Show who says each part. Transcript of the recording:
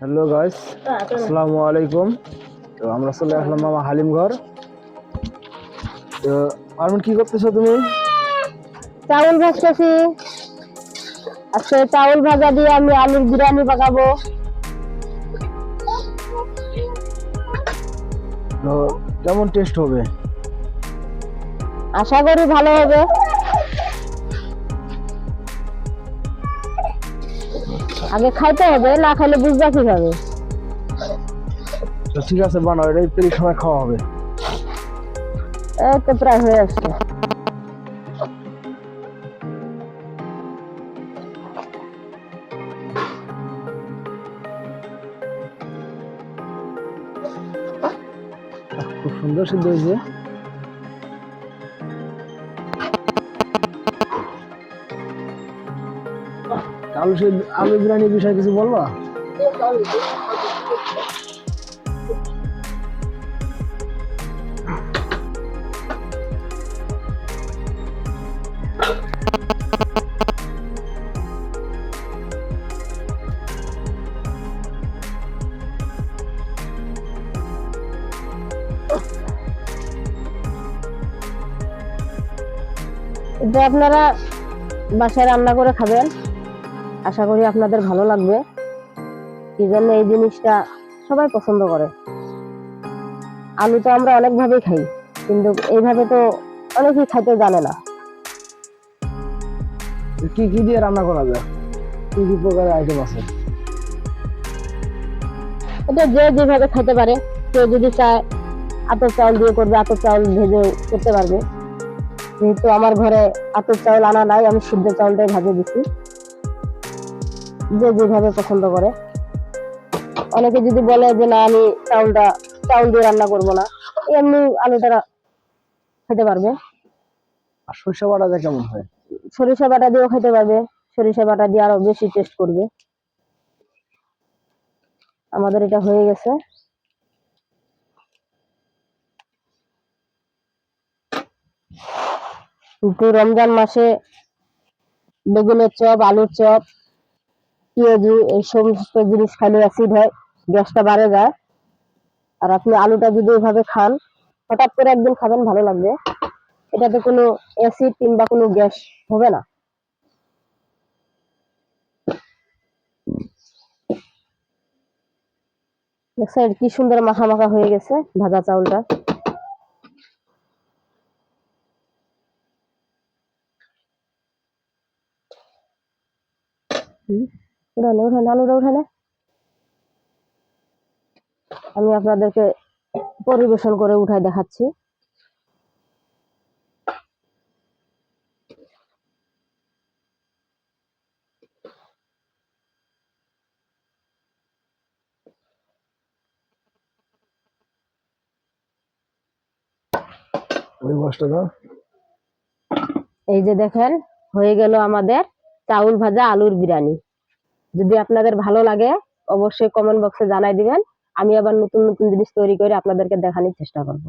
Speaker 1: Hello guys, আসসালামু আলাইকুম। তো আমরা চলে আসলাম মামা হালিম ঘর। তো আরমান, কি করতেছো তুমি?
Speaker 2: চাউল ভাজতেছি। আজকে চাউল ভাজা দিয়ে আমি আলুর বিরিয়ানি পাকাবো।
Speaker 1: তো কেমন টেস্ট হবে?
Speaker 2: আশা করি ভালো হবে। আগে খাইতে হবে, না খাইলে বুঝবা কিভাবে।
Speaker 1: তো ঠিক আছে, বানাও, এটা ইফতারির সময় খাওয়া হবে।
Speaker 2: এই তো প্রায় হয়ে আসছে।
Speaker 1: খুব সুন্দর সিদ্ধ হয়েছে। আলু বিরিয়ানির বিষয়ে কিছু বলবা?
Speaker 2: এটা আপনারা বাসায় রান্না করে খাবেন, আশা করি আপনাদের ভালো লাগবে। কি জন্য এই জিনিসটা সবাই পছন্দ করে। আলু তো আমরা অনেক ভাবেই খাই, কিন্তু এইভাবে তো অনেকেই খাইতে জানে না।
Speaker 1: কি কি দিয়ে রান্না করা যায়? কি কি প্রকারের আইটেম আছে?
Speaker 2: এটা যে যেভাবে খাইতে পারে। কেউ যদি চায় আতপ চাউল দিয়ে করবে, আতপ চাউল ভেজে করতে পারবে। যেহেতু আমার ঘরে আতপ চাউল আনা নাই, আমি সিদ্ধ চাউলটাই ভাজে দিচ্ছি। যে যেভাবে পছন্দ করে। অনেকে যদি বলে যে না, আমি চাউল দিয়ে রান্না করব না, এমনি আলুটা খেতে পারবে।
Speaker 1: আর সরিষা বাটাটা কেমন হয়?
Speaker 2: সরিষা বাটা দিয়েও খেতে পারবে। সরিষা বাটা দিয়ে আরো বেশি টেস্ট করবে। আমাদের এটা হয়ে গেছে। কিন্তু রমজান মাসে বেগুনের চপ, আলুর চপ, পেঁয়াজু এই সমস্ত জিনিস খাইলে অ্যাসিড হয়, গ্যাসটা বাড়ে যায়। আর আপনি আলুটা যদি ওইভাবে খান, হঠাৎ করে একদিন খাবেন, ভালো লাগবে। এটাতে কোনো অ্যাসিড কিংবা কোনো গ্যাস হবে না। দেখছেন কি সুন্দর মাখা মাখা হয়ে গেছে ভাজা চাউলটা। উঠানে উঠানে আলুটা উঠানে। আমি আপনাদেরকে পরিবেশন করে উঠাই দেখাচ্ছি।
Speaker 1: ওই বসটা দাও।
Speaker 2: এই যে দেখেন, হয়ে গেল আমাদের চাউল ভাজা আলুর বিরিয়ানি। যদি আপনাদের ভালো লাগে অবশ্যই কমেন্ট বক্সে জানাই দিবেন। আমি আবার নতুন নতুন জিনিস তৈরি করে আপনাদেরকে দেখানোর চেষ্টা করব।